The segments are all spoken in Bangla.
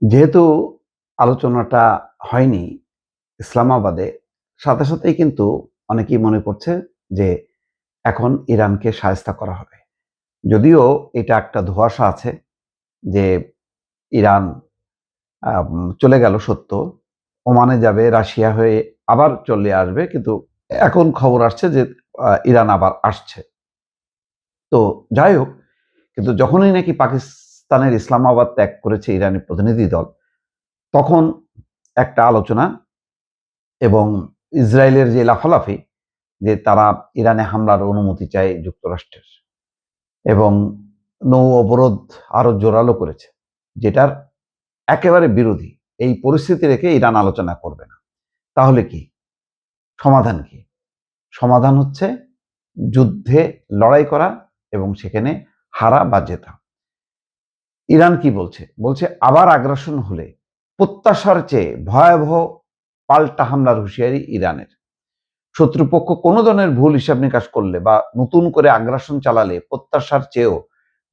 যেহেতু আলোচনাটা হয়নি ইসলামাবাদে, সাথে সাথেই কিন্তু অনেকেই মনে করছে যে এখন ইরানকে শায়েস্তা করা হবে। যদিও এটা একটা ধোঁয়াশা আছে যে ইরান চলে গেল সত্য, ওমানে যাবে, রাশিয়া হয়ে আবার চলে আসবে। কিন্তু এখন খবর আসছে যে ইরান আবার আসছে। তো যাই হোক, কিন্তু যখনই নাকি পাকিস্তানের ইসলামাবাদ ত্যাগ করেছে ইরানি প্রতিনিধি দল, তখন একটা আলোচনা এবং ইসরায়েলের যে লাফালাফি যে তারা ইরানে হামলার অনুমতি চায় যুক্তরাষ্ট্রের এবং নৌ অবরোধ আরো জোরালো করেছে, যেটার একেবারে বিরোধী। এই পরিস্থিতি রেখে ইরান আলোচনা করবে না। তাহলে কি সমাধান? কি সমাধান? হচ্ছে যুদ্ধে লড়াই করা এবং সেখানে হারা বা জেতা। ইরান কি বলছে? বলছে আবার আগ্রাসন হলে প্রত্যাশার চেয়ে ভয়াবহ পাল্টা হামলার হুঁশিয়ারি ইরানের। শত্রুপক্ষ কোনো ধরনের ভুল হিসাব নিকাশ করলে বা নতুন করে আগ্রাসন চালালে প্রত্যাশার চেয়েও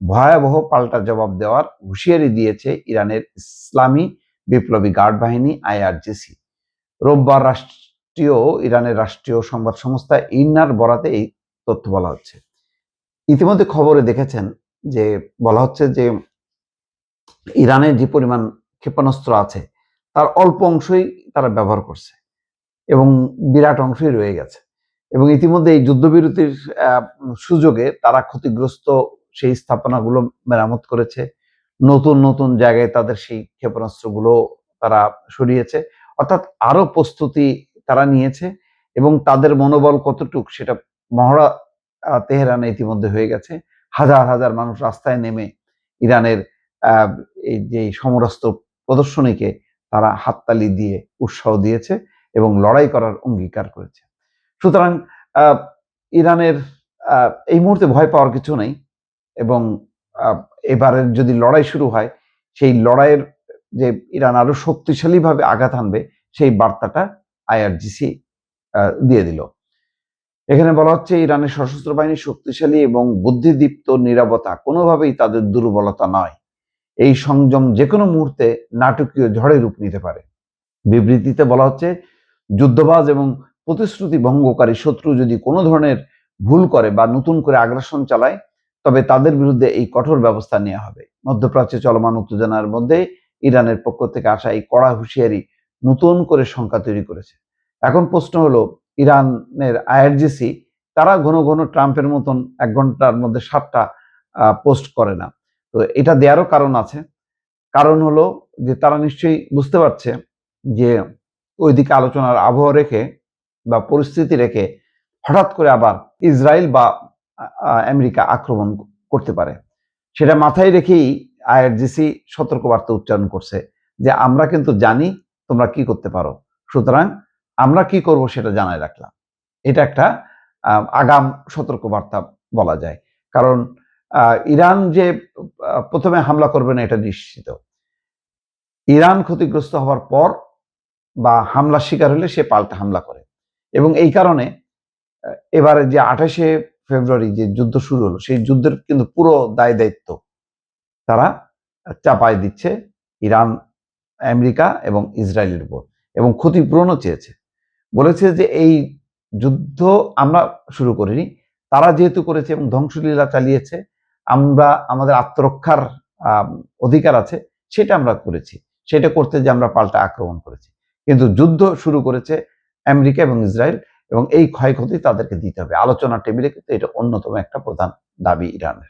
ভয়াবহ পাল্টা জবাব দেওয়ার হুঁশিয়ারি দিয়েছে ইরানের ইসলামী বিপ্লবী গার্ড বাহিনী আইআরজিসি। রোববার ইরানের রাষ্ট্রীয় সংবাদ সংস্থা ইরনার বরাতে এই তথ্য বলা হচ্ছে। ইতিমধ্যে খবরে দেখেছেন যে বলা হচ্ছে যে ইরানের যে পরিমাণ ক্ষেপণাস্ত্র আছে তার অল্প অংশই তারা ব্যবহার করছে এবং বিরাট অংশই রয়ে গেছে। এবং ইতিমধ্যে এই যুদ্ধবিরতির সুযোগে তারা ক্ষতিগ্রস্ত সেই স্থাপনাগুলো মেরামত করেছে। নতুন নতুন জায়গায় তাদের সেই ক্ষেপণাস্ত্রগুলো তারা সরিয়েছে। অর্থাৎ আরো প্রস্তুতি তারা নিয়েছে এবং তাদের মনোবল কতটুক সেটা মহড়া তেহরানে ইতিমধ্যে হয়ে গেছে। হাজার হাজার মানুষ রাস্তায় নেমে ইরানের এই যে সমরাস্ত্র প্রদর্শনীকে তারা হাততালি দিয়ে উৎসাহ দিয়েছে এবং লড়াই করার অঙ্গীকার করেছে। সুতরাং আহ, ইরানের এই মুহূর্তে ভয় পাওয়ার কিছু নেই এবং এবারের যদি লড়াই শুরু হয়, সেই লড়াইয়ের যে ইরান আরো শক্তিশালীভাবে আঘাত হানবে সেই বার্তাটা আইআরজিসি দিয়ে দিল। এখানে বলা হচ্ছে ইরানের সশস্ত্র বাহিনী শক্তিশালী এবং বুদ্ধিদীপ্ত নীরবতা কোনোভাবেই তাদের দুর্বলতা নয়। এই সংযম যে কোনো মুহূর্তে নাটকীয় ঝড়ে রূপ নিতে পারে। বিবৃতিতে বলা হচ্ছে যুদ্ধবাজ এবং প্রতিশ্রুতি ভঙ্গকারী শত্রু যদি কোনো ধরনের ভুল করে বা নতুন করে আগ্রাসন চালায়, তবে তাদের বিরুদ্ধে এই কঠোর ব্যবস্থা নেওয়া হবে। মধ্যপ্রাচ্যে চলমান উত্তেজনার মধ্যে ইরানের পক্ষ থেকে আসা এই কড়া হুঁশিয়ারি নতুন করে শঙ্কা তৈরি করেছে। এখন প্রশ্ন হলো, ইরানের আইআরজিসি তারা ঘন ঘন ট্রাম্পের মতন 1 ঘন্টার মধ্যে 7টা পোস্ট করে না। তো এটা দেওয়ারও কারণ আছে। কারণ হলো যে তারা নিশ্চয়ই বুঝতে পারছে যে ওইদিকে আলোচনার আবহাওয়া রেখে বা পরিস্থিতি রেখে হঠাৎ করে আবার ইসরায়েল বা আমেরিকা আক্রমণ করতে পারে। সেটা মাথায় রেখেই আইআরজিসি সতর্কবার্তা উচ্চারণ করছে যে আমরা কিন্তু জানি তোমরা কি করতে পারো, সুতরাং আমরা কি করব সেটা জানাই রাখলাম। এটা একটা আগাম সতর্কবার্তা বলা যায়। কারণ ইরান যে প্রথমে হামলা করবে না এটা নিশ্চিত। ইরান ক্ষতিগ্রস্ত হওয়ার পর বা হামলার শিকার হলে সে পাল্টা হামলা করে এবং এই কারণে এবারে যে 28শে ফেব্রুয়ারি যে যুদ্ধ শুরু হলো সেই যুদ্ধের কিন্তু পুরো দায় দায়িত্ব তারা চাপায় দিচ্ছে ইরান, আমেরিকা এবং ইসরায়েলের উপর এবং ক্ষতিপূরণও চেয়েছে। বলেছে যে এই যুদ্ধ আমরা শুরু করিনি, তারা যেহেতু করেছে এবং ধ্বংসলীলা চালিয়েছে, আমরা আমাদের আত্মরক্ষার অধিকার আছে, সেটা আমরা করেছি। সেটা করতে যে আমরা পাল্টা আক্রমণ করেছি, কিন্তু যুদ্ধ শুরু করেছে আমেরিকা এবং ইসরায়েল এবং এই ক্ষয়ক্ষতি তাদেরকে দিতে হবে। আলোচনার টেবিলে কিন্তু এটা অন্যতম একটা প্রধান দাবি ইরানের।